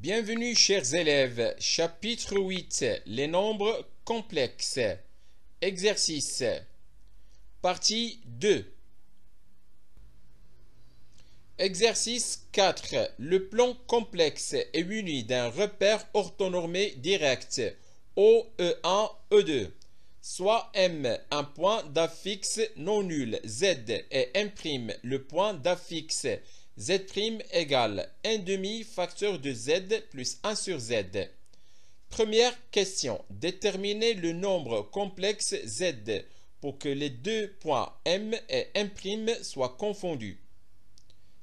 Bienvenue chers élèves, chapitre 8, les nombres complexes. Exercice. Partie 2. Exercice 4. Le plan complexe est muni d'un repère orthonormé direct OE1, E2, soit M un point d'affixe non nul Z et M' le point d'affixe Z' égale 1/2 facteur de Z plus 1 sur Z. Première question. Déterminer le nombre complexe Z pour que les deux points M et M' soient confondus.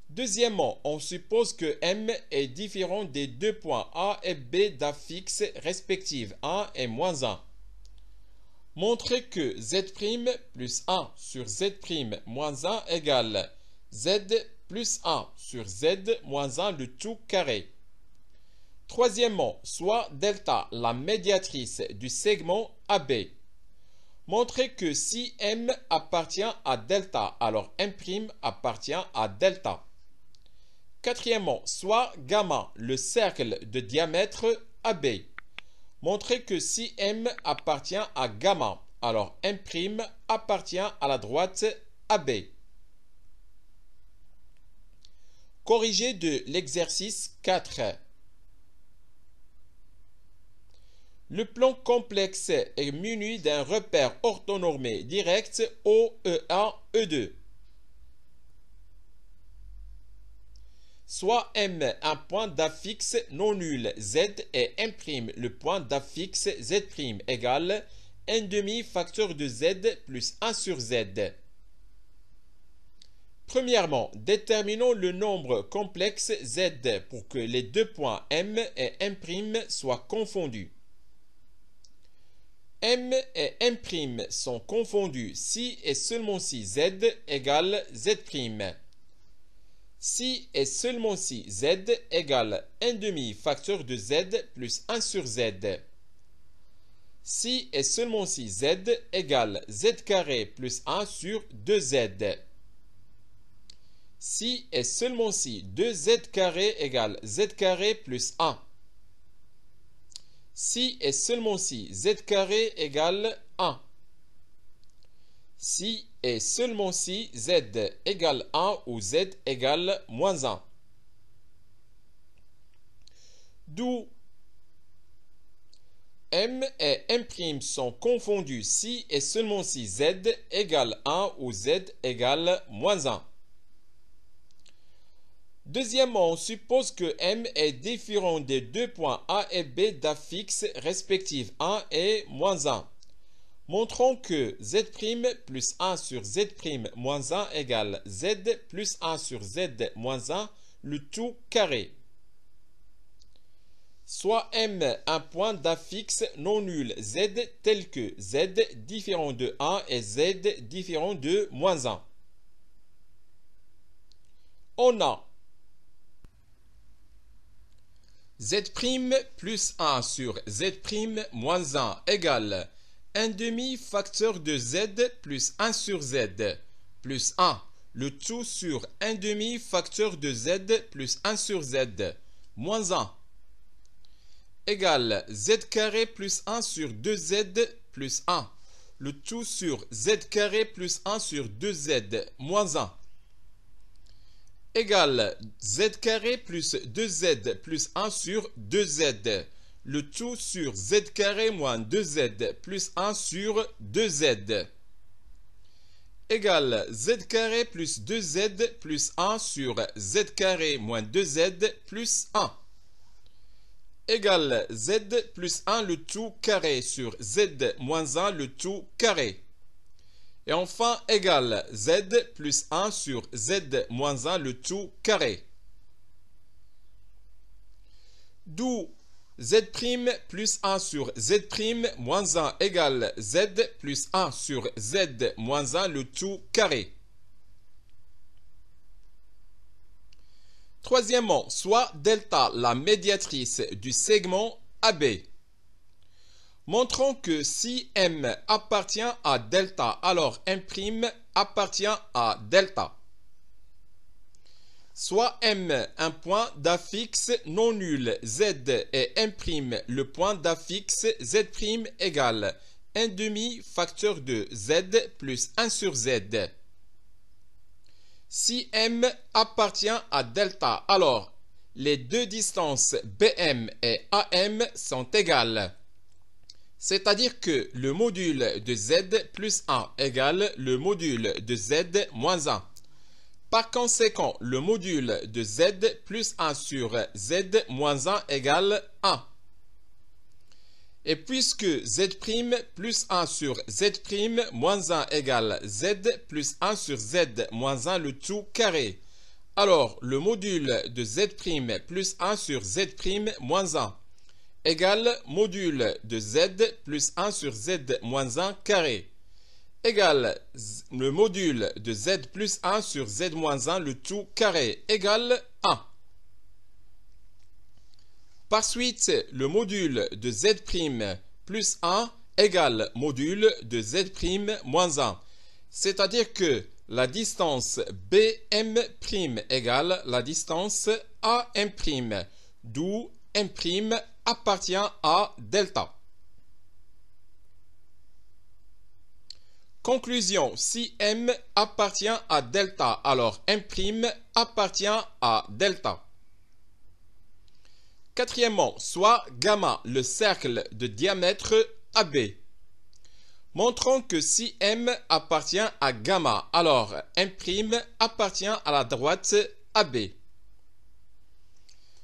Deuxièmement, on suppose que M est différent des deux points A et B d'affixe respectifs 1 et moins 1. Montrer que Z' plus 1 sur Z' moins 1 égale Z plus 1 sur Z moins 1 le tout carré. Troisièmement, soit delta la médiatrice du segment AB. Montrer que si M appartient à delta, alors M' appartient à delta. Quatrièmement, soit gamma le cercle de diamètre AB. Montrer que si M appartient à gamma, alors M' appartient à la droite AB. Corrigé de l'exercice 4. Le plan complexe est muni d'un repère orthonormé direct OE1, E2. Soit M un point d'affixe non nul Z et M' le point d'affixe Z' égale 1/2 facteur de Z plus 1 sur Z. Premièrement, déterminons le nombre complexe Z pour que les deux points M et M' soient confondus. M et M' sont confondus si et seulement si Z égale Z'. Si et seulement si Z égale 1/2 facteur de Z plus 1 sur Z. Si et seulement si Z égale Z carré plus 1 sur 2Z. Si et seulement si 2Z carré égale Z carré plus 1. Si et seulement si Z carré égale 1. Si et seulement si Z égale 1 ou Z égale moins 1. D'où M et M' sont confondus si et seulement si Z égale 1 ou Z égale moins 1. Deuxièmement, on suppose que M est différent des deux points A et B d'affixe respectifs 1 et moins 1. Montrons que Z' plus 1 sur Z' moins 1 égale Z plus 1 sur Z moins 1 le tout carré. Soit M un point d'affixe non nul Z tel que Z différent de 1 et Z différent de moins 1. On a Z' plus 1 sur Z' moins 1 égale 1/2 facteur de Z plus 1 sur Z plus 1 le tout sur 1/2 facteur de Z plus 1 sur Z moins 1 égale Z carré plus 1 sur 2Z plus 1 le tout sur Z carré plus 1 sur 2Z moins 1 égale Z carré plus 2Z plus 1 sur 2Z le tout sur Z carré moins 2Z plus 1 sur 2Z égale Z carré plus 2Z plus 1 sur Z carré moins 2Z plus 1 égale Z plus 1 le tout carré sur Z moins 1 le tout carré. Et enfin égale Z plus 1 sur Z moins 1 le tout carré. D'où Z' plus 1 sur Z' moins 1 égale Z plus 1 sur Z moins 1 le tout carré. Troisièmement, soit delta la médiatrice du segment AB. Montrons que si M appartient à delta, alors M' appartient à delta. Soit M un point d'affixe non nul Z et M' le point d'affixe Z' égale 1 demi facteur de Z plus 1 sur Z. Si M appartient à delta, alors les deux distances BM et AM sont égales. C'est-à-dire que le module de Z plus 1 égale le module de Z moins 1. Par conséquent, le module de Z plus 1 sur Z moins 1 égale 1. Et puisque Z' plus 1 sur Z' moins 1 égale Z plus 1 sur Z moins 1 le tout carré, alors le module de Z' plus 1 sur Z' moins 1 égale module de Z plus 1 sur Z moins 1 carré égale le module de Z plus 1 sur Z moins 1 le tout carré égale 1. Par suite, le module de Z' plus 1 égale module de Z' moins 1. C'est-à-dire que la distance BM' égale la distance AM', d'où M' appartient à delta. Conclusion, si M appartient à delta, alors M' appartient à delta. Quatrièmement, soit gamma le cercle de diamètre AB. Montrons que si M appartient à gamma, alors M' appartient à la droite AB.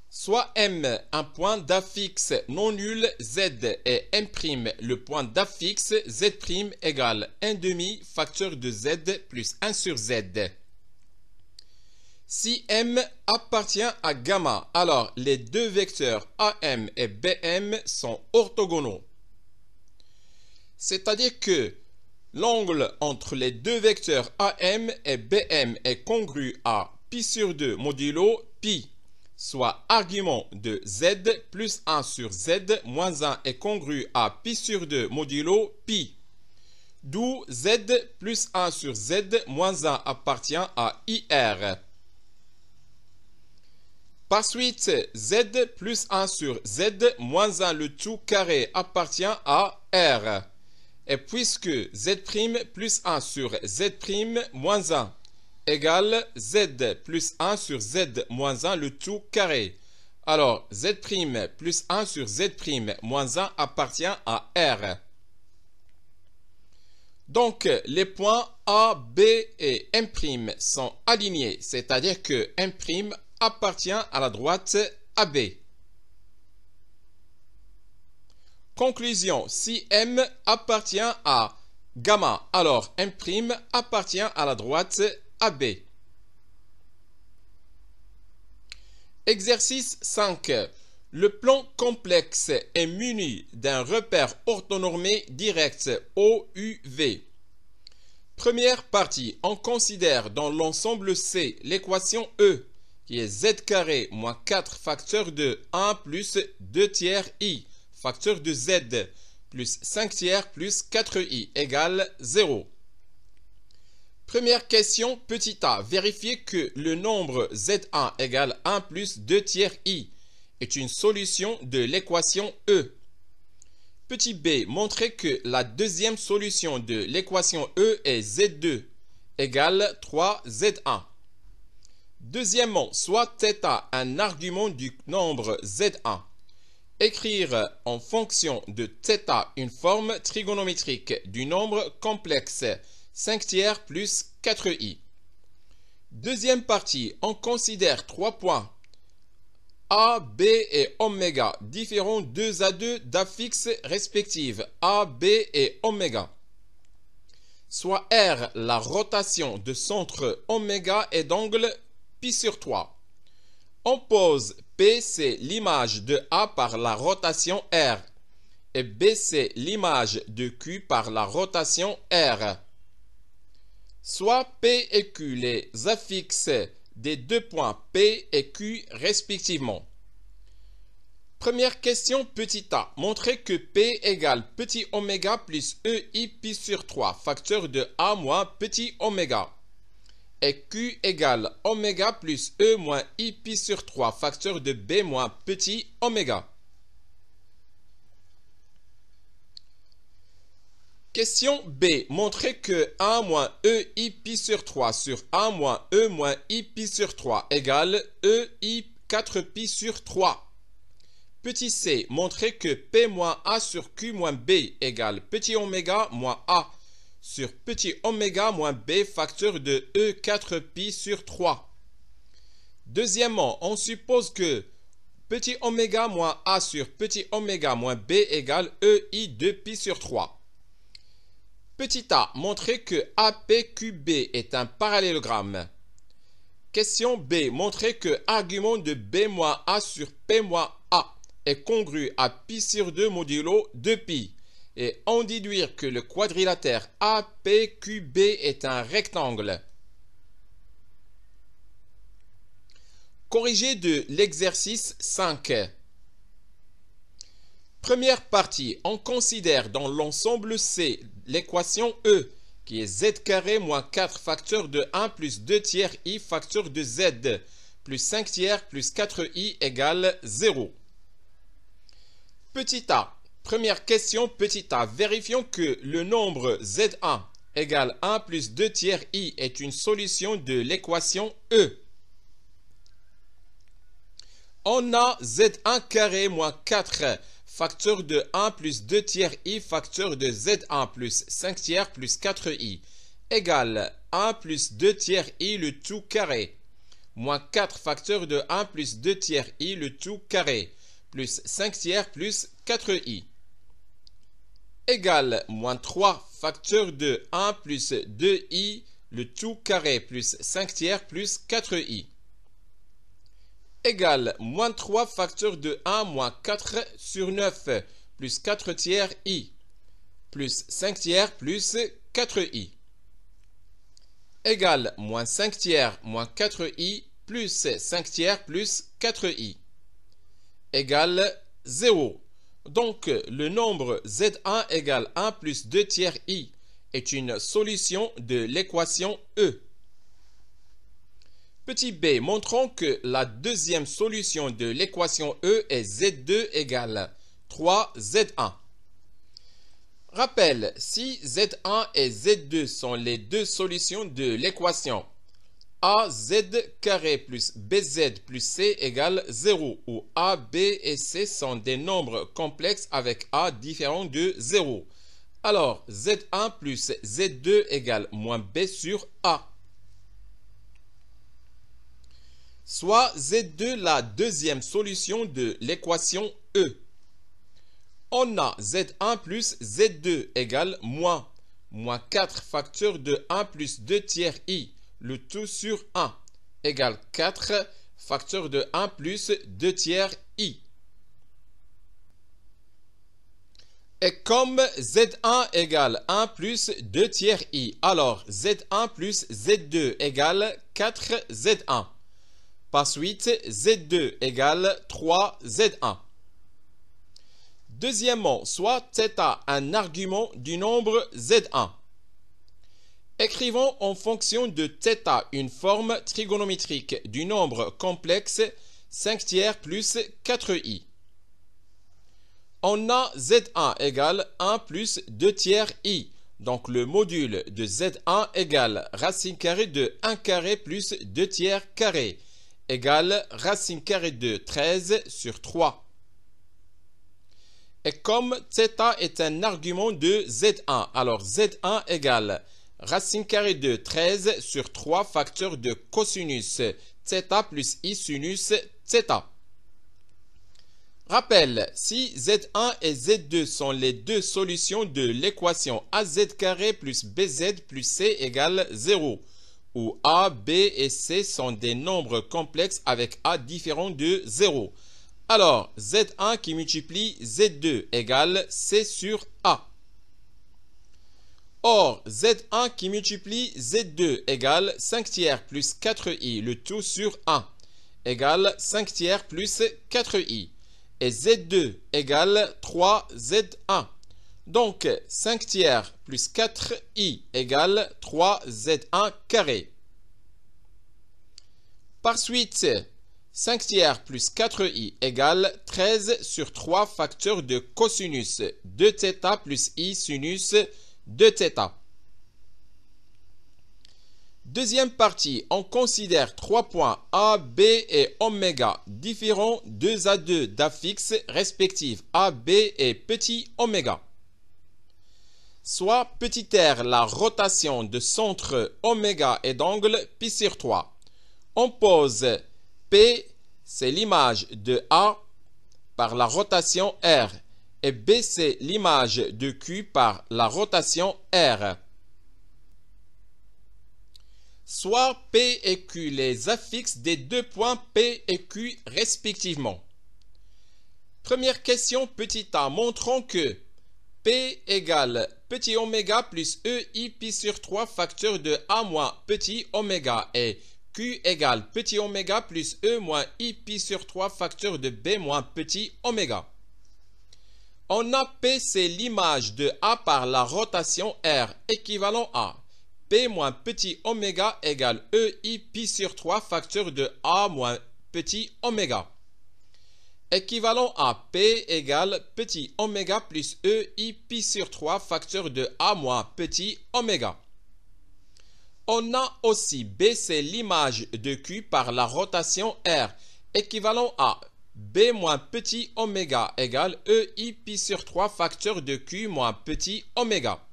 Soit M un point d'affixe non nul Z et M' le point d'affixe Z' égale 1 demi facteur de Z plus 1 sur Z. Si M appartient à gamma, alors les deux vecteurs AM et BM sont orthogonaux. C'est-à-dire que l'angle entre les deux vecteurs AM et BM est congru à pi sur 2 modulo pi, soit argument de Z plus 1 sur Z moins 1 est congru à pi sur 2 modulo pi, d'où Z plus 1 sur Z moins 1 appartient à IR. Par suite, Z plus 1 sur Z moins 1 le tout carré appartient à R. Et puisque Z' plus 1 sur Z' moins 1 égale Z plus 1 sur Z moins 1 le tout carré, alors Z' plus 1 sur Z' moins 1 appartient à R. Donc, les points A, B et M' sont alignés, c'est-à-dire que M' appartient à la droite AB. Conclusion, si M appartient à gamma, alors M' appartient à la droite AB. Exercice 5. Le plan complexe est muni d'un repère orthonormé direct OUV. Première partie, on considère dans l'ensemble C l'équation E, qui est Z carré moins 4 facteur de 1 plus 2 tiers I, facteur de Z, plus 5 tiers plus 4I égale 0. Première question, petit a, vérifier que le nombre Z1 égale 1 plus 2 tiers I est une solution de l'équation E. Petit b, montrer que la deuxième solution de l'équation E est Z2 égale 3Z1. Deuxièmement, soit θ un argument du nombre Z1. Écrire en fonction de θ une forme trigonométrique du nombre complexe 5 tiers plus 4i. Deuxième partie, on considère 3 points A, B et oméga, différents 2 à 2 d'affixes respectives A, B et oméga. Soit R la rotation de centre oméga et d'angle pi sur 3. On pose P c'est l'image de A par la rotation R et B c'est l'image de Q par la rotation R. Soit P et Q les affixes des deux points P et Q respectivement. Première question petit a. Montrer que P égale petit oméga plus EI pi sur 3, facteur de A moins petit oméga. Et Q égale oméga plus E moins I pi sur 3 facteur de B moins petit oméga. Question B. Montrez que 1 moins E I pi sur 3 sur 1 moins E moins I pi sur 3 égale E I 4 pi sur 3. Petit c. Montrez que P moins A sur Q moins B égale petit oméga moins A sur petit oméga moins B facteur de E 4 pi sur 3. Deuxièmement, on suppose que petit oméga moins A sur petit oméga moins B égale E I 2 pi sur 3. Petit a, montrez que APQB est un parallélogramme. Question B, montrez que argument de B moins A sur P moins A est congru à pi sur 2 modulo 2pi. Et en déduire que le quadrilatère APQB est un rectangle. Corrigé de l'exercice 5. Première partie, on considère dans l'ensemble C l'équation E qui est z carré moins 4 facteur de 1 plus 2 tiers I facteur de z plus 5 tiers plus 4i égale 0. Petit a, première question petit a, vérifions que le nombre z1 égale 1 plus 2 tiers I est une solution de l'équation E. On a z1 carré moins 4 facteur de 1 plus 2 tiers I facteur de z1 plus 5 tiers plus 4i égale 1 plus 2 tiers I le tout carré moins 4 facteur de 1 plus 2 tiers I le tout carré plus 5 tiers plus 4i égale moins 3 facteur de 1 plus 2i le tout carré plus 5 tiers plus 4i égale moins 3 facteur de 1 moins 4 sur 9 plus 4 tiers i plus 5 tiers plus 4i égale moins 5 tiers moins 4i plus 5 tiers plus 4i égale 0. Donc le nombre z1 égale 1 plus 2 tiers i est une solution de l'équation E. Petit b, montrons que la deuxième solution de l'équation E est z2 égale 3z1. Rappel, si z1 et z2 sont les deux solutions de l'équation az carré plus bz plus c égale 0, où a, b et c sont des nombres complexes avec a différent de 0. Alors, z1 plus z2 égale moins b sur a. Soit z2 la deuxième solution de l'équation E. On a z1 plus z2 égale moins 4 facteur de 1 plus 2 tiers i, le tout sur 1, égale 4 facteur de 1 plus 2 tiers i. Et comme z1 égale 1 plus 2 tiers i, alors z1 plus z2 égale 4z1. Par suite, z2 égale 3z1. Deuxièmement, soit θ un argument du nombre z1. Écrivons en fonction de θ une forme trigonométrique du nombre complexe 5 tiers plus 4i. On a z1 égale 1 plus 2 tiers i. Donc le module de z1 égale racine carrée de 1 carré plus 2 tiers carré égale racine carrée de 13 sur 3. Et comme θ est un argument de z1, alors z1 égale racine carrée de 13 sur 3 facteurs de cosinus θ plus i sinus θ. Rappel, si z1 et z2 sont les deux solutions de l'équation az carré plus bz plus c égale 0, où a, b et c sont des nombres complexes avec a différent de 0. Alors, z1 qui multiplie z2 égale c sur a. Or, z1 qui multiplie z2 égale 5 tiers plus 4i, le tout sur 1, égale 5 tiers plus 4i. Et z2 égale 3z1. Donc, 5 tiers plus 4i égale 3z1 carré. Par suite, 5 tiers plus 4i égale 13 sur 3 facteurs de cosinus de θ plus i sinus de θ. Deuxième partie, on considère 3 points A, B et oméga différents 2 à 2 d'affixes respectives A, B et petit oméga. Soit petit r la rotation de centre oméga et d'angle pi sur 3. On pose P, c'est l'image de A par la rotation R et B, c'est l'image de Q par la rotation R. Soit P et Q les affixes des 2 points P et Q respectivement. Première question, petit a, montrons que P égale petit oméga plus EI pi sur 3 facteur de A moins petit oméga et Q égale petit oméga plus E moins I pi sur 3 facteur de B moins petit oméga. On a P, c'est l'image de A par la rotation R, équivalent à P moins petit oméga égale EI pi sur 3 facteur de A moins petit oméga. Équivalent à P égale petit oméga plus EI pi sur 3 facteur de A moins petit oméga. On a aussi B, c'est l'image de Q par la rotation R, équivalent à B moins petit oméga égale EI pi sur 3 facteur de Q moins petit oméga.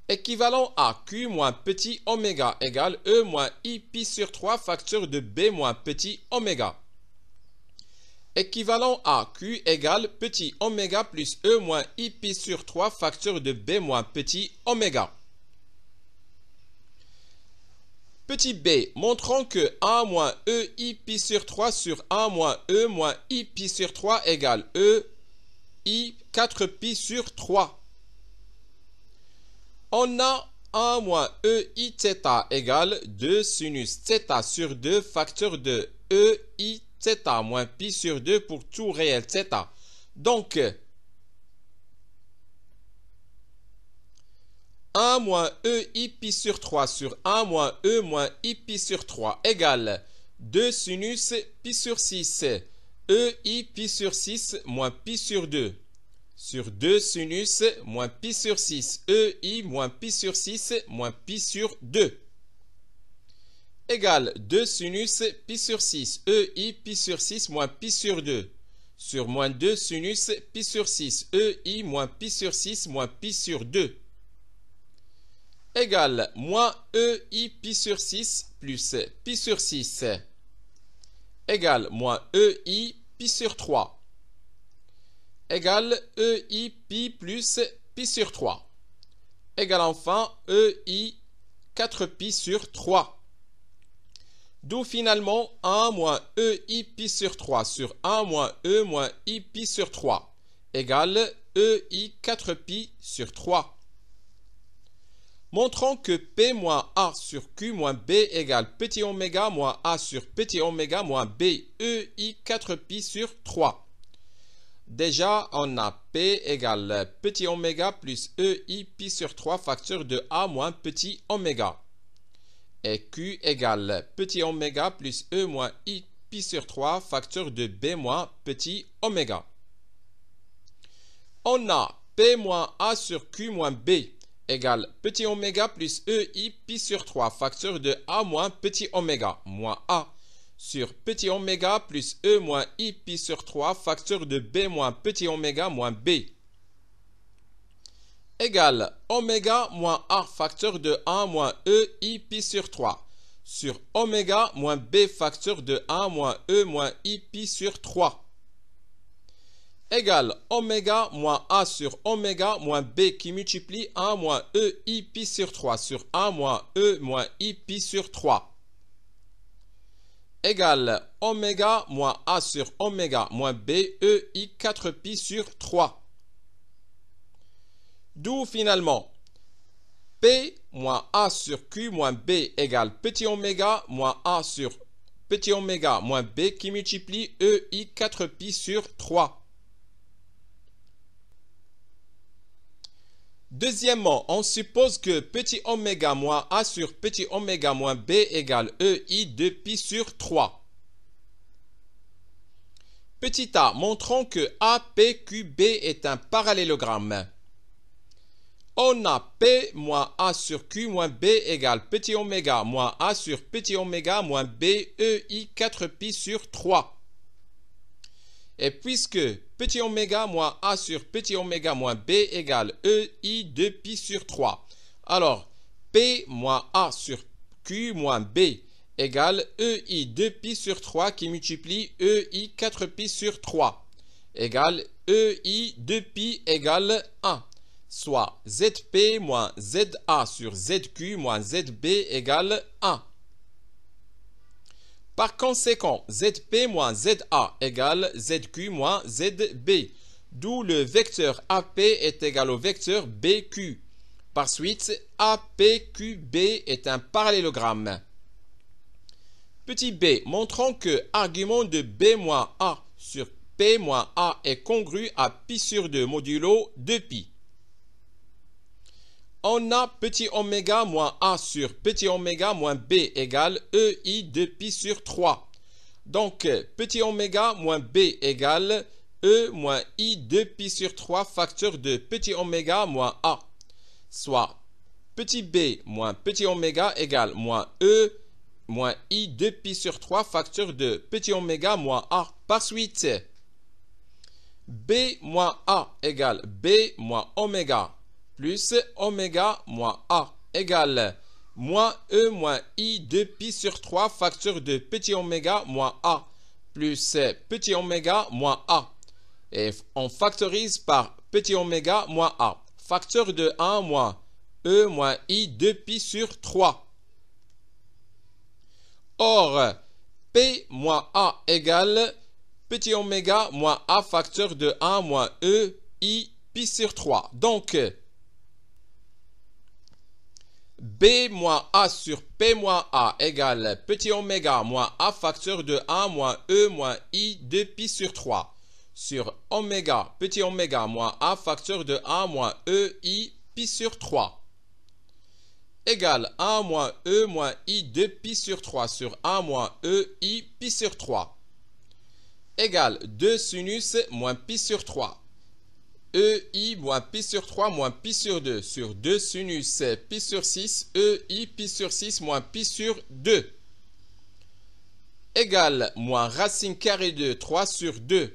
Équivalent à Q moins petit oméga égale E moins I pi sur 3 facteur de B moins petit oméga. Équivalent à Q égale petit oméga plus E moins I pi sur 3 facteur de B moins petit oméga. Petit b, montrons que 1 moins E I pi sur 3 sur 1 moins E moins I pi sur 3 égale E I 4 pi sur 3. On a 1 moins E I θ égale 2 sinus θ sur 2 facteur de E I θ moins pi sur 2 pour tout réel θ. Donc, 1 moins E I pi sur 3 sur 1 moins E moins I pi sur 3 égale 2 sinus pi sur 6 E I pi sur 6 moins pi sur 2 sur 2 sinus moins pi sur 6 E I moins pi sur 6 moins pi sur 2 égale 2 sinus pi sur 6 E I pi sur 6 moins pi sur 2 sur moins 2 sinus pi sur 6 E I moins pi sur 6 moins pi sur 2 égale moins E I pi sur 6 plus pi sur 6 égale moins E I pi sur 3 égale E I pi plus pi sur 3 égale enfin E I 4 pi sur 3. D'où finalement 1 moins E I pi sur 3 sur 1 moins E moins I pi sur 3 égale E I 4 pi sur 3. Montrons que P moins A sur Q moins B égale petit oméga moins A sur petit oméga moins B E I 4 pi sur 3. Déjà, on a P égale petit oméga plus E I pi sur 3 facteur de A moins petit oméga. Et Q égale petit oméga plus E moins I pi sur 3 facteur de B moins petit oméga. On a P moins A sur Q moins B égale petit oméga plus E I pi sur 3 facteur de A moins petit oméga moins A sur petit oméga plus E moins I pi sur 3 facteur de B moins petit oméga moins B égale oméga moins A facteur de 1 moins E I pi sur 3 sur oméga moins B facteur de 1 moins E moins I pi sur 3 égale oméga moins A sur oméga moins B qui multiplie 1 moins E I pi sur 3 sur 1 moins E moins I pi sur 3 égale oméga moins A sur oméga moins B E I 4 pi sur 3. D'où finalement P moins A sur Q moins B égale petit oméga moins A sur petit oméga moins B qui multiplie E I 4 pi sur 3. Deuxièmement, on suppose que petit oméga moins A sur petit oméga moins B égale EI de pi sur 3. Petit a, montrons que APQB est un parallélogramme. On a P moins A sur Q moins B égale petit oméga moins A sur petit oméga moins B EI 4pi sur 3. Et puisque petit oméga moins A sur petit oméga moins B égale EI 2pi sur 3, alors P moins A sur Q moins B égale EI 2pi sur 3 qui multiplie EI 4pi sur 3 égale EI 2pi égale 1. Soit ZP moins ZA sur ZQ moins ZB égale 1. Par conséquent, ZP moins ZA égale ZQ moins ZB, d'où le vecteur AP est égal au vecteur BQ. Par suite, APQB est un parallélogramme. Petit b, montrons que argument de B moins A sur P moins A est congru à pi sur 2 modulo 2pi. On a petit oméga moins A sur petit oméga moins B égale EI 2pi sur 3. Donc, petit oméga moins B égale E moins I 2pi sur 3 facteur de petit oméga moins A. Soit petit b moins petit oméga égale moins E moins I 2pi sur 3 facteur de petit oméga moins A. Par suite, B moins A égale B moins oméga plus oméga moins A égale moins E moins I 2pi sur 3 facteur de petit oméga moins A plus petit oméga moins A. Et on factorise par petit oméga moins A. Facteur de 1 moins E moins I 2pi sur 3. Or, P moins A égale petit oméga moins A facteur de 1 moins E I pi sur 3. Donc, B moins A sur P moins A égale petit oméga moins A facteur de 1 moins E moins I 2pi sur 3 sur oméga petit oméga moins A facteur de 1 moins E I pi sur 3 égale 1 moins E moins I 2pi sur 3 sur 1 moins E I pi sur 3 égale 2 sinus moins pi sur 3. EI moins pi sur 3 moins pi sur 2 sur 2 sinus pi sur 6 EI pi sur 6 moins pi sur 2 égale moins racine carrée de 3 sur 2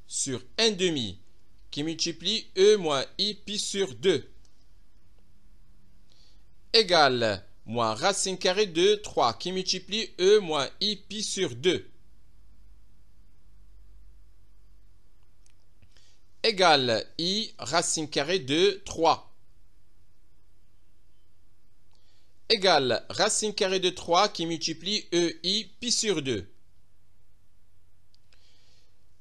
sur 1 demi qui multiplie E moins I pi sur 2 égale moins racine carrée de 3 qui multiplie E moins I pi sur 2 égale I racine carrée de 3 égale racine carrée de 3 qui multiplie EI pi sur 2.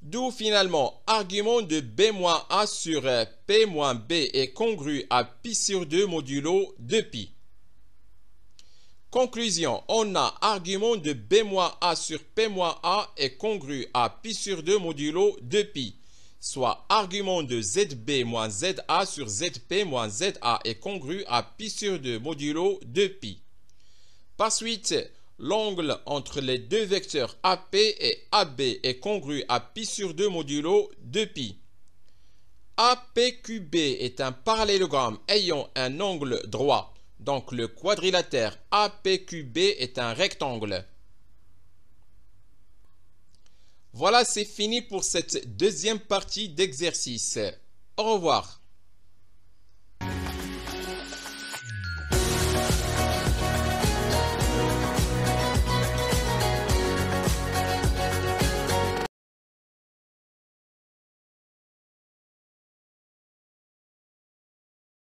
D'où finalement, argument de B moins A sur P moins B est congru à pi sur 2 modulo 2pi. Conclusion, on a argument de B moins A sur P moins A est congru à pi sur 2 modulo 2pi. Soit argument de ZB moins ZA sur ZP moins ZA est congru à pi sur 2 modulo 2pi. Par suite, l'angle entre les deux vecteurs AP et AB est congru à pi sur 2 modulo 2pi. APQB est un parallélogramme ayant un angle droit. Donc le quadrilatère APQB est un rectangle. Voilà, c'est fini pour cette deuxième partie d'exercice. Au revoir.